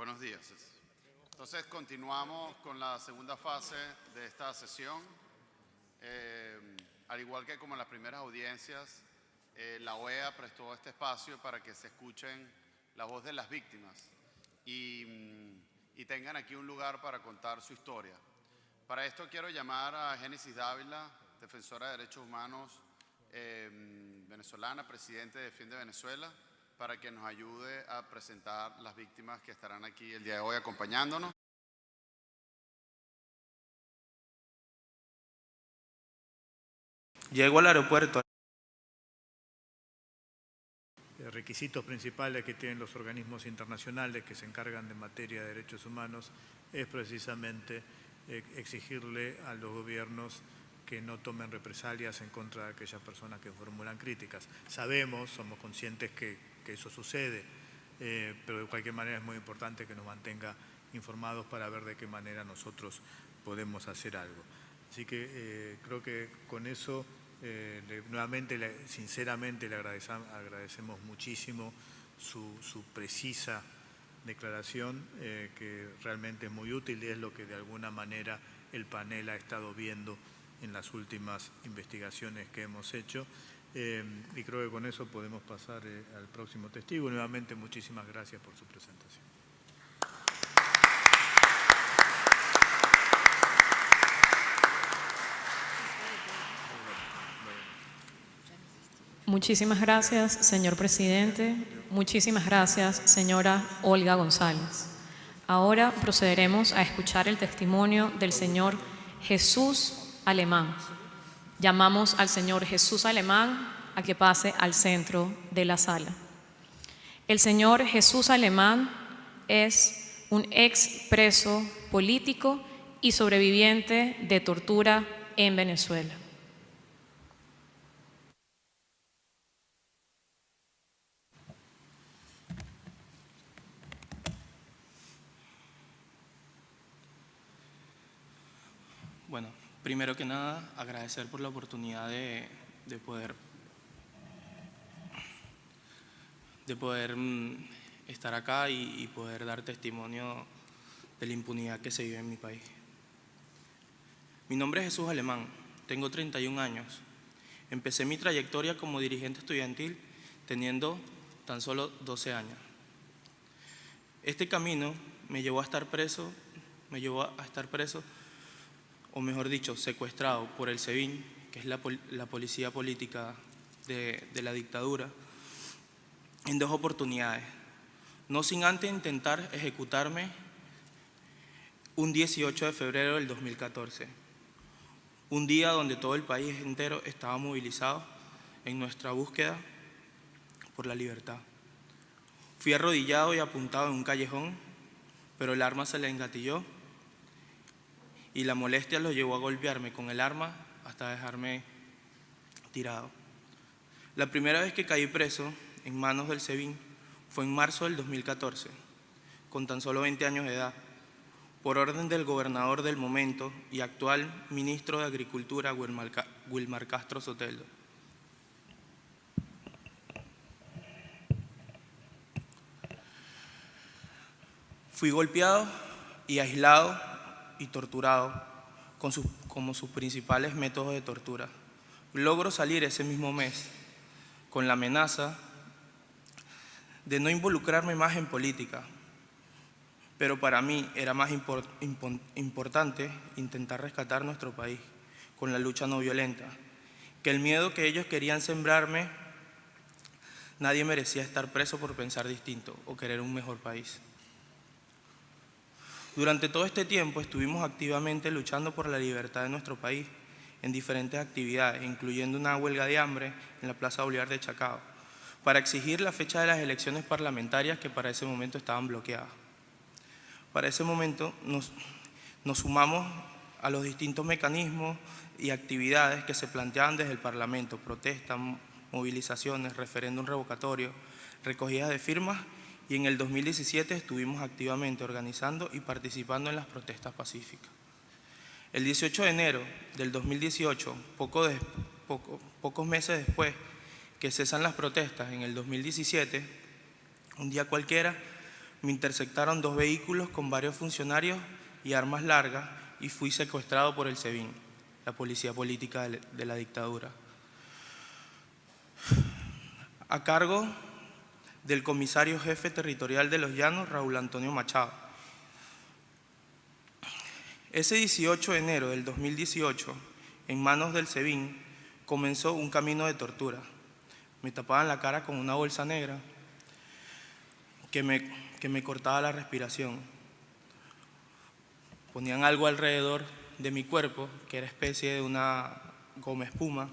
Buenos días. Entonces continuamos con la segunda fase de esta sesión. Al igual que como en las primeras audiencias, la OEA prestó este espacio para que se escuchen la voz de las víctimas y tengan aquí un lugar para contar su historia. Para esto quiero llamar a Génesis Dávila, defensora de derechos humanos venezolana, presidente de Defiende Venezuela, para que nos ayude a presentar las víctimas que estarán aquí el día de hoy acompañándonos. Llego al aeropuerto. Requisitos principales que tienen los organismos internacionales que se encargan de materia de derechos humanos es precisamente exigirle a los gobiernos que no tomen represalias en contra de aquellas personas que formulan críticas. Sabemos, somos conscientes que eso sucede, pero de cualquier manera es muy importante que nos mantenga informados para ver de qué manera nosotros podemos hacer algo. Así que creo que con eso nuevamente, sinceramente, le agradecemos muchísimo su precisa declaración, que realmente es muy útil y es lo que de alguna manera el panel ha estado viendo en las últimas investigaciones que hemos hecho. Y creo que con eso podemos pasar al próximo testigo. Nuevamente, muchísimas gracias por su presentación. Muchísimas gracias, señor presidente. Muchísimas gracias, señora Olga González. Ahora procederemos a escuchar el testimonio del señor Jesús Alemán. Llamamos al señor Jesús Alemán a que pase al centro de la sala. El señor Jesús Alemán es un ex preso político y sobreviviente de tortura en Venezuela. Bueno, primero que nada, agradecer por la oportunidad de poder estar acá y poder dar testimonio de la impunidad que se vive en mi país. Mi nombre es Jesús Alemán, tengo 31 años. Empecé mi trayectoria como dirigente estudiantil teniendo tan solo 12 años. Este camino me llevó a estar preso, o mejor dicho, secuestrado por el SEBIN, que es la policía política de la dictadura, en 2 oportunidades, no sin antes intentar ejecutarme un 18 de febrero del 2014, un día donde todo el país entero estaba movilizado en nuestra búsqueda por la libertad. Fui arrodillado y apuntado en un callejón, pero el arma se le engatilló y la molestia lo llevó a golpearme con el arma hasta dejarme tirado. La primera vez que caí preso en manos del SEBIN fue en marzo del 2014, con tan solo 20 años de edad, por orden del gobernador del momento y actual ministro de Agricultura, Wilmar Castro Sotelo. Fui golpeado y aislado y torturado como sus principales métodos de tortura. Logro salir ese mismo mes con la amenaza de no involucrarme más en política, pero para mí era más importante intentar rescatar nuestro país con la lucha no violenta, que el miedo que ellos querían sembrarme. Nadie merecía estar preso por pensar distinto o querer un mejor país. Durante todo este tiempo estuvimos activamente luchando por la libertad de nuestro país en diferentes actividades, incluyendo una huelga de hambre en la Plaza Bolívar de Chacao, para exigir la fecha de las elecciones parlamentarias que para ese momento estaban bloqueadas. Para ese momento nos sumamos a los distintos mecanismos y actividades que se planteaban desde el Parlamento: protestas, movilizaciones, referéndum revocatorio, recogidas de firmas, y en el 2017 estuvimos activamente organizando y participando en las protestas pacíficas. El 18 de enero del 2018, pocos meses después que cesan las protestas en el 2017, un día cualquiera, Me interceptaron 2 vehículos con varios funcionarios y armas largas y fui secuestrado por el SEBIN, la policía política de la dictadura, a cargo del comisario jefe territorial de Los Llanos, Raúl Antonio Machado. Ese 18 de enero del 2018, en manos del SEBIN, comenzó un camino de tortura. Me tapaban la cara con una bolsa negra que me cortaba la respiración. Ponían algo alrededor de mi cuerpo, que era especie de una goma espuma.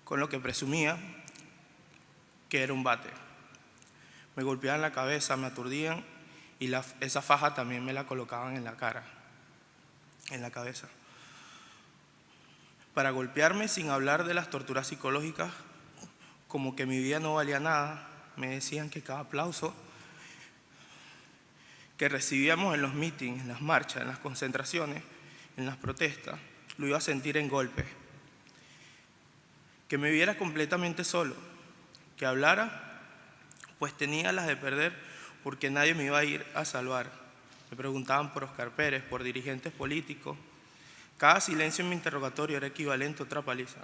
Con lo que presumía que era un bate. Me golpeaban la cabeza, me aturdían y esa faja también me la colocaban en la cara, en la cabeza, para golpearme, sin hablar de las torturas psicológicas, como que mi vida no valía nada. Me decían que cada aplauso que recibíamos en los mítines, en las marchas, en las concentraciones, en las protestas, lo iba a sentir en golpes. Que me viera completamente solo, que hablara, pues tenía las de perder, porque nadie me iba a ir a salvar. Me preguntaban por Oscar Pérez, por dirigentes políticos. Cada silencio en mi interrogatorio era equivalente a otra paliza.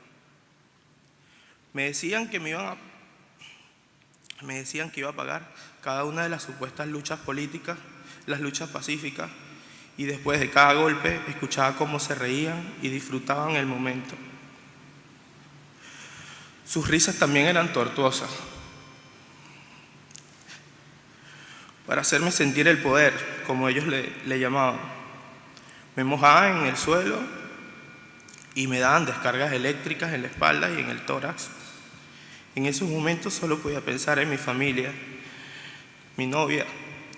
Me decían que iba a pagar cada una de las supuestas luchas políticas, las luchas pacíficas, y después de cada golpe escuchaba cómo se reían y disfrutaban el momento. Sus risas también eran tortuosas, para hacerme sentir el poder, como ellos le llamaban. Me mojaban en el suelo y me daban descargas eléctricas en la espalda y en el tórax. En esos momentos solo podía pensar en mi familia, mi novia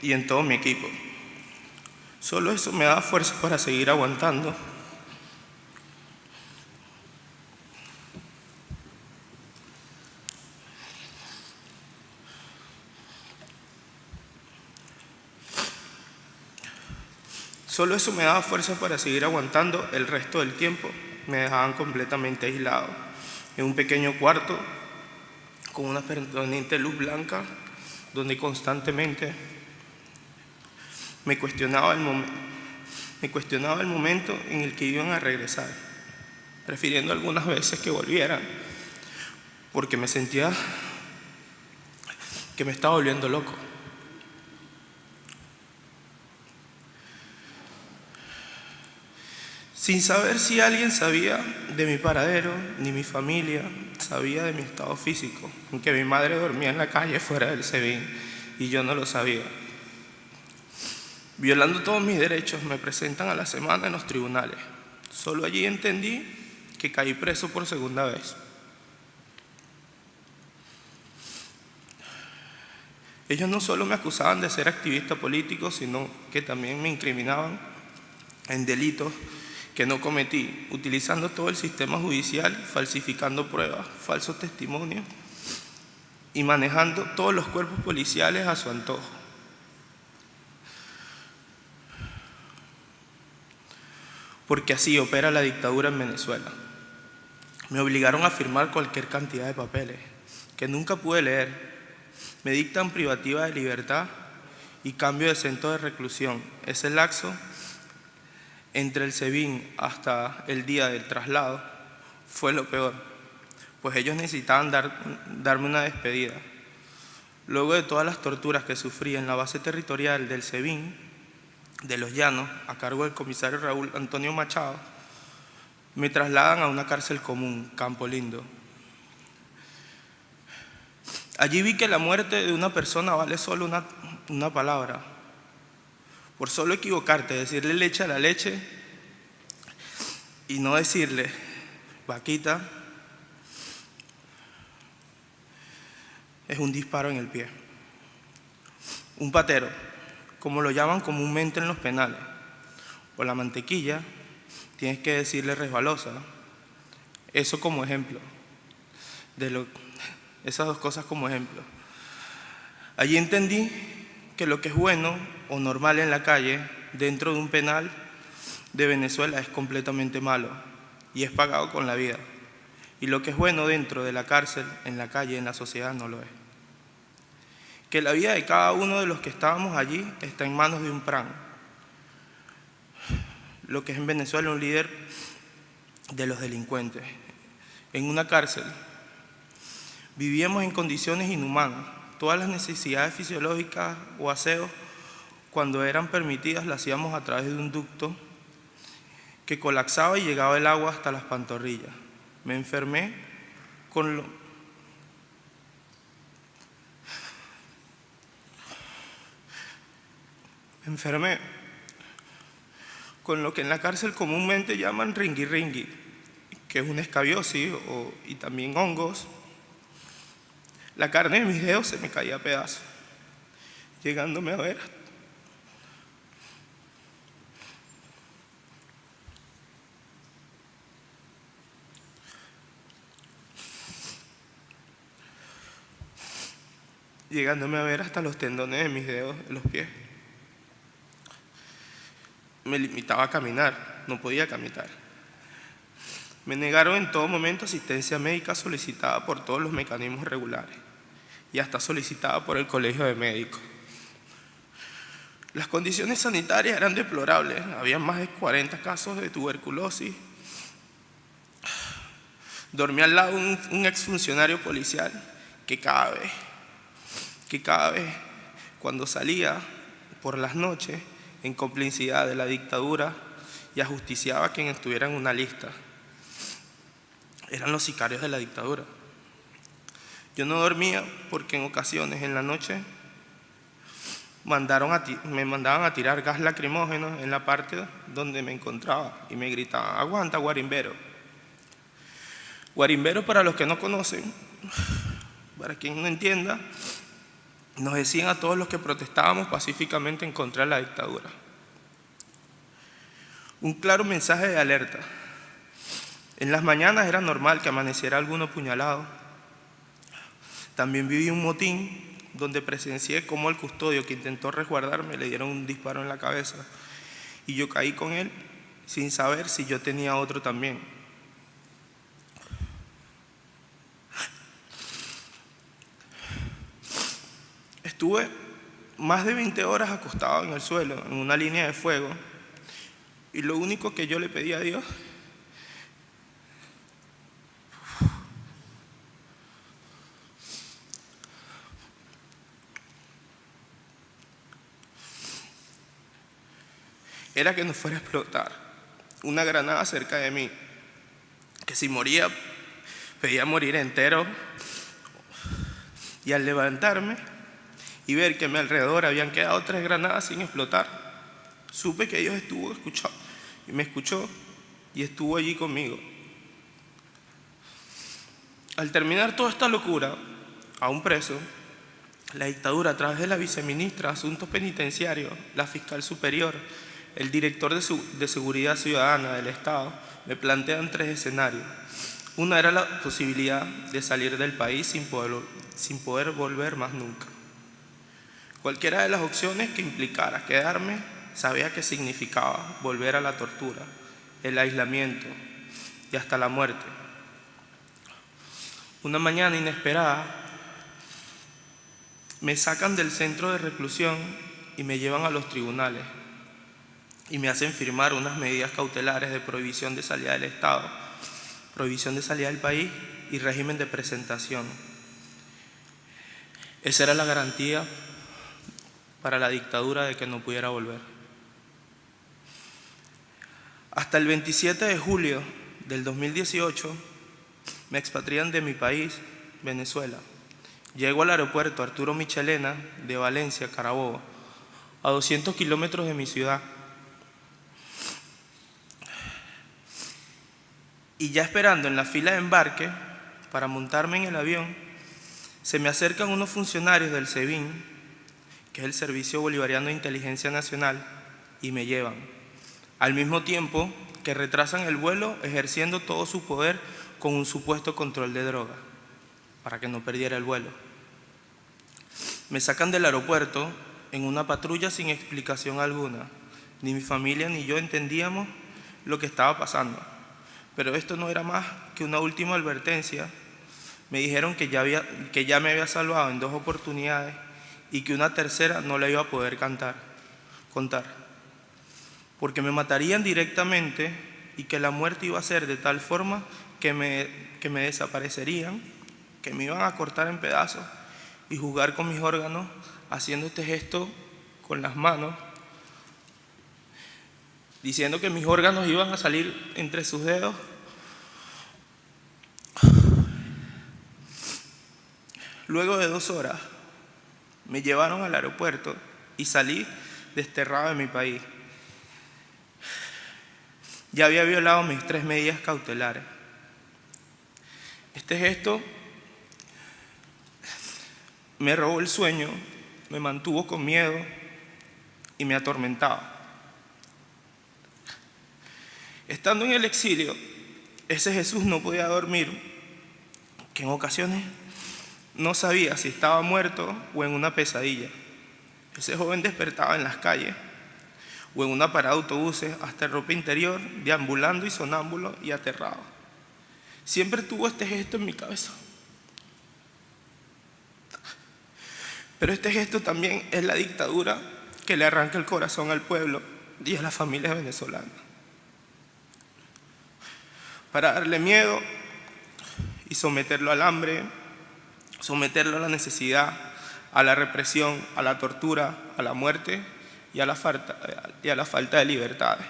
y en todo mi equipo. Solo eso me daba fuerza para seguir aguantando. Solo eso me daba fuerza para seguir aguantando. El resto del tiempo me dejaban completamente aislado en un pequeño cuarto con una permanente luz blanca, donde constantemente me cuestionaba el momento en el que iban a regresar, prefiriendo algunas veces que volvieran, porque me sentía que me estaba volviendo loco. Sin saber si alguien sabía de mi paradero, ni mi familia sabía de mi estado físico, aunque mi madre dormía en la calle fuera del SEBIN y yo no lo sabía. Violando todos mis derechos, me presentan a la semana en los tribunales. Solo allí entendí que caí preso por segunda vez. Ellos no solo me acusaban de ser activista político, sino que también me incriminaban en delitos que no cometí, utilizando todo el sistema judicial, falsificando pruebas, falsos testimonios y manejando todos los cuerpos policiales a su antojo. Porque así opera la dictadura en Venezuela. Me obligaron a firmar cualquier cantidad de papeles que nunca pude leer. Me dictan privativa de libertad y cambio de centro de reclusión. Ese lapso entre el SEBIN hasta el día del traslado fue lo peor, pues ellos necesitaban darme una despedida. Luego de todas las torturas que sufrí en la base territorial del SEBIN de Los Llanos, a cargo del comisario Raúl Antonio Machado, me trasladan a una cárcel común, Campo Lindo. Allí vi que la muerte de una persona vale solo una palabra. Por solo equivocarte, decirle leche a la leche y no decirle vaquita, es un disparo en el pie. Un patero, como lo llaman comúnmente en los penales, o la mantequilla, tienes que decirle resbalosa. Eso como ejemplo, esas dos cosas como ejemplo. Allí entendí que lo que es bueno o normal en la calle, dentro de un penal de Venezuela, es completamente malo. y es pagado con la vida. Y lo que es bueno dentro de la cárcel, en la calle, en la sociedad, no lo es. Que la vida de cada uno de los que estábamos allí está en manos de un PRAN, lo que es en Venezuela un líder de los delincuentes. En una cárcel vivíamos en condiciones inhumanas. Todas las necesidades fisiológicas o aseos, cuando eran permitidas, las hacíamos a través de un ducto que colapsaba y llegaba el agua hasta las pantorrillas. Me enfermé con lo que en la cárcel comúnmente llaman ringui-ringui, que es una escabiosis y también hongos. La carne de mis dedos se me caía a pedazos, llegándome a ver hasta los tendones de mis dedos de los pies. Me limitaba a caminar, no podía caminar. Me negaron en todo momento asistencia médica solicitada por todos los mecanismos regulares y hasta solicitada por el Colegio de Médicos. Las condiciones sanitarias eran deplorables, había más de 40 casos de tuberculosis. Dormía al lado un exfuncionario policial que cada vez cuando salía por las noches, en complicidad de la dictadura, y ajusticiaba a quien estuviera en una lista. Eran los sicarios de la dictadura. Yo no dormía porque en ocasiones en la noche me mandaban a tirar gas lacrimógeno en la parte donde me encontraba y me gritaban: aguanta, guarimbero. Guarimbero, para los que no conocen, para quien no entienda, nos decían a todos los que protestábamos pacíficamente en contra de la dictadura. Un claro mensaje de alerta. En las mañanas era normal que amaneciera alguno apuñalado. También viví un motín donde presencié cómo el custodio que intentó resguardarme le dieron un disparo en la cabeza y yo caí con él sin saber si yo tenía otro también. Estuve más de 20 horas acostado en el suelo, en una línea de fuego, y lo único que yo le pedí a Dios era que no fuera a explotar una granada cerca de mí, que si moría, pedía morir entero, y al levantarme y ver que a mi alrededor habían quedado 3 granadas sin explotar, supe que Dios me escuchó y estuvo allí conmigo. Al terminar toda esta locura, aún preso, la dictadura, a través de la viceministra de Asuntos Penitenciarios, la fiscal superior, el director de Seguridad Ciudadana del Estado, me plantean 3 escenarios. Una era la posibilidad de salir del país sin poder volver más nunca. Cualquiera de las opciones que implicara quedarme, sabía que significaba volver a la tortura, el aislamiento y hasta la muerte. Una mañana inesperada, me sacan del centro de reclusión y me llevan a los tribunales y me hacen firmar unas medidas cautelares de prohibición de salida del Estado, prohibición de salida del país y régimen de presentación. Esa era la garantía para la dictadura de que no pudiera volver. Hasta el 27 de julio del 2018 me expatrian de mi país, Venezuela. Llego al aeropuerto Arturo Michelena de Valencia, Carabobo, a 200 kilómetros de mi ciudad. Y ya esperando en la fila de embarque para montarme en el avión, se me acercan unos funcionarios del SEBIN, que es el Servicio Bolivariano de Inteligencia Nacional, y me llevan. Al mismo tiempo que retrasan el vuelo, ejerciendo todo su poder con un supuesto control de droga, para que no perdiera el vuelo. Me sacan del aeropuerto en una patrulla sin explicación alguna. Ni mi familia ni yo entendíamos lo que estaba pasando. Pero esto no era más que una última advertencia. Me dijeron que ya me había salvado en 2 oportunidades y que una tercera no la iba a poder contar, porque me matarían directamente y que la muerte iba a ser de tal forma que me desaparecerían, que me iban a cortar en pedazos y jugar con mis órganos, haciendo este gesto con las manos, diciendo que mis órganos iban a salir entre sus dedos. Luego de 2 horas, me llevaron al aeropuerto y salí desterrado de mi país. Ya había violado mis 3 medidas cautelares. Este gesto me robó el sueño, me mantuvo con miedo y me atormentaba. Estando en el exilio, ese Jesús no podía dormir, que en ocasiones no sabía si estaba muerto o en una pesadilla. Ese joven despertaba en las calles o en una parada de autobuses, hasta en ropa interior, deambulando y sonámbulo y aterrado. Siempre tuvo este gesto en mi cabeza. Pero este gesto también es la dictadura que le arranca el corazón al pueblo y a las familias venezolanas. Para darle miedo y someterlo al hambre, someterlo a la necesidad, a la represión, a la tortura, a la muerte y a la falta de libertades.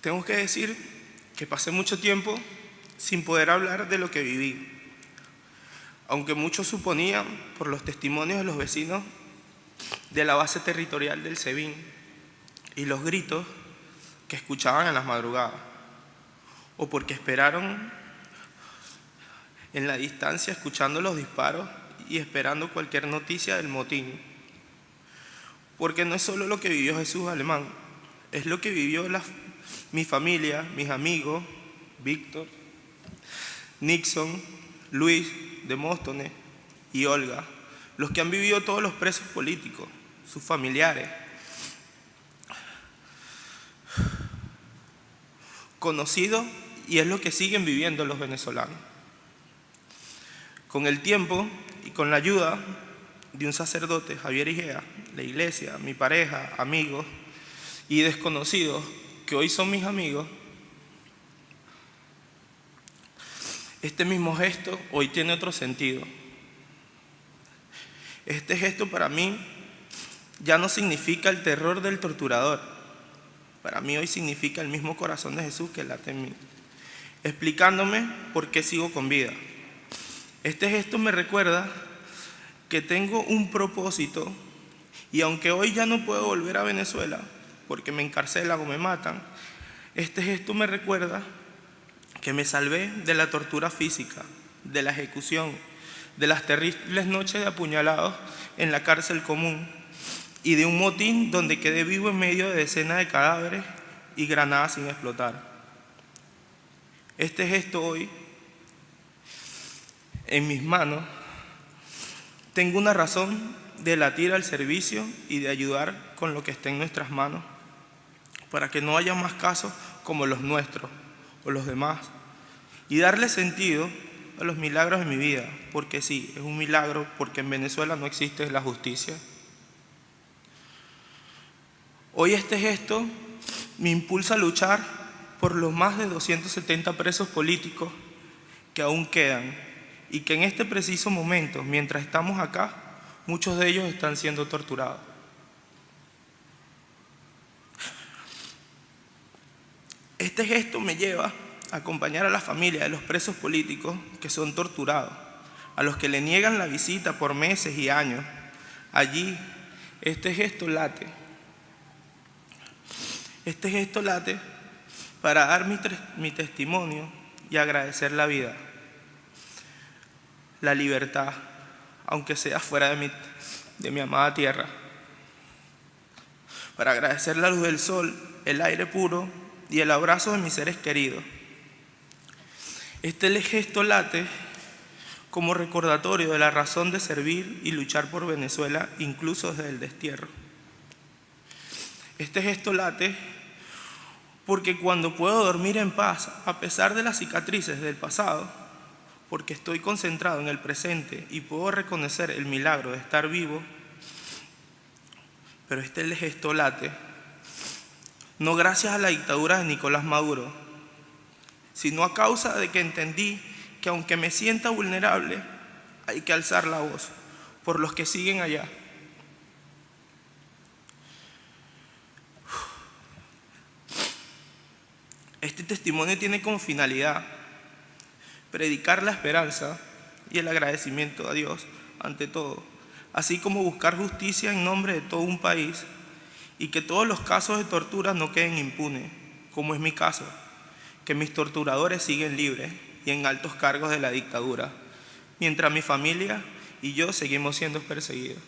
Tengo que decir que pasé mucho tiempo sin poder hablar de lo que viví, aunque muchos suponían, por los testimonios de los vecinos de la base territorial del SEBIN y los gritos que escuchaban en las madrugadas, o porque esperaron en la distancia escuchando los disparos y esperando cualquier noticia del motín. Porque no es solo lo que vivió Jesús Alemán, es lo que vivió mi familia, mis amigos, Víctor, Nixon, Luis, Demóstenes y Olga, los que han vivido todos los presos políticos, sus familiares, conocidos, y es lo que siguen viviendo los venezolanos. Con el tiempo y con la ayuda de un sacerdote, Javier Igea, la iglesia, mi pareja, amigos y desconocidos que hoy son mis amigos, este mismo gesto hoy tiene otro sentido. Este gesto para mí ya no significa el terror del torturador. Para mí hoy significa el mismo corazón de Jesús que late en mí, explicándome por qué sigo con vida. Este gesto me recuerda que tengo un propósito, y aunque hoy ya no puedo volver a Venezuela porque me encarcelan o me matan, este gesto me recuerda que me salvé de la tortura física, de la ejecución, de las terribles noches de apuñalados en la cárcel común y de un motín donde quedé vivo en medio de decenas de cadáveres y granadas sin explotar. Este gesto hoy, en mis manos, tengo una razón de latir al servicio y de ayudar con lo que esté en nuestras manos para que no haya más casos como los nuestros o los demás, y darle sentido a los milagros de mi vida, porque sí, es un milagro, porque en Venezuela no existe la justicia. Hoy este gesto me impulsa a luchar por los más de 270 presos políticos que aún quedan y que en este preciso momento, mientras estamos acá, muchos de ellos están siendo torturados. Este gesto me lleva a acompañar a la familia de los presos políticos que son torturados, a los que le niegan la visita por meses y años. Allí, este gesto late. Este gesto late para dar mi testimonio y agradecer la vida, la libertad, aunque sea fuera de mi amada tierra, para agradecer la luz del sol, el aire puro y el abrazo de mis seres queridos. Este gesto late como recordatorio de la razón de servir y luchar por Venezuela, incluso desde el destierro. Este gesto late porque cuando puedo dormir en paz, a pesar de las cicatrices del pasado, porque estoy concentrado en el presente y puedo reconocer el milagro de estar vivo, pero este gesto late no gracias a la dictadura de Nicolás Maduro, sino a causa de que entendí que aunque me sienta vulnerable, hay que alzar la voz por los que siguen allá. Este testimonio tiene como finalidad predicar la esperanza y el agradecimiento a Dios ante todo, así como buscar justicia en nombre de todo un país y que todos los casos de tortura no queden impunes, como es mi caso, que mis torturadores siguen libres y en altos cargos de la dictadura, mientras mi familia y yo seguimos siendo perseguidos.